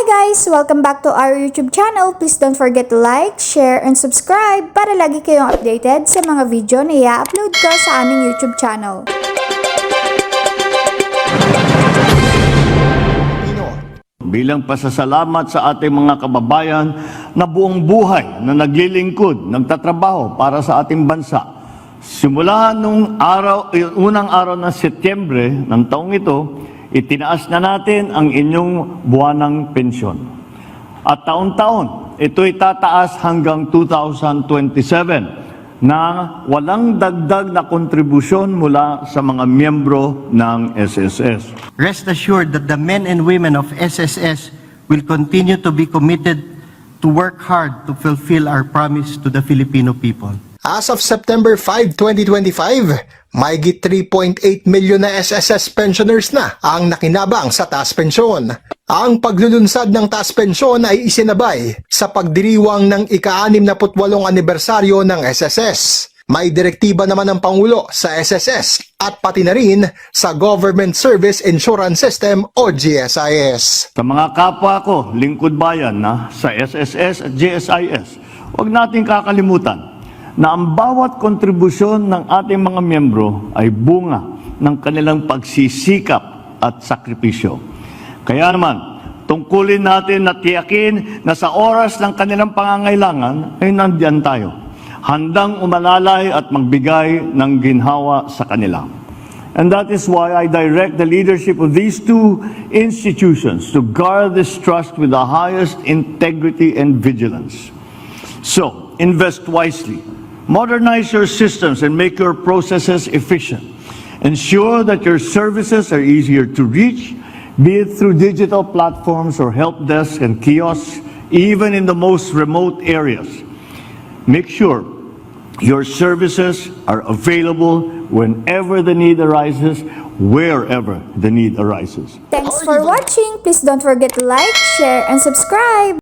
guys! Welcome back to our YouTube channel. Please don't forget to like, share, and subscribe para lagi kayong updated sa mga video na i-upload ko sa aming YouTube channel. Bilang pasasalamat sa ating mga kababayan na buong buhay na naglilingkod, nagtatrabaho para sa ating bansa. Simula nung unang araw ng Setyembre ng taong ito, itinaas na natin ang inyong buwanang pensyon. At taon-taon, ito'y tataas hanggang 2027 na walang dagdag na kontribusyon mula sa mga miyembro ng SSS. Rest assured that the men and women of SSS will continue to be committed to work hard to fulfill our promise to the Filipino people. As of September 5, 2025, mahigit 3.8 milyon na SSS pensioners na ang nakinabang sa taas pensyon. Ang paglulunsad ng taas pensyon ay isinabay sa pagdiriwang ng ika-68 anibersaryo ng SSS. May direktiba naman ng Pangulo sa SSS at pati na rin sa Government Service Insurance System o GSIS. Sa mga kapwa ko, lingkod bayan na sa SSS at GSIS, huwag nating kakalimutan na ang bawat kontribusyon ng ating mga miyembro ay bunga ng kanilang pagsisikap at sakripisyo. Kaya naman, tungkulin natin na tiyakin na sa oras ng kanilang pangangailangan ay nandiyan tayo, handang umalalay at magbigay ng ginhawa sa kanila. And that is why I direct the leadership of these two institutions to guard this trust with the highest integrity and vigilance. So, invest wisely. Modernize your systems and make your processes efficient. Ensure that your services are easier to reach, be it through digital platforms or help desks and kiosks, even in the most remote areas. Make sure your services are available whenever the need arises, wherever the need arises. Thanks for watching. Please don't forget to like, share, and subscribe.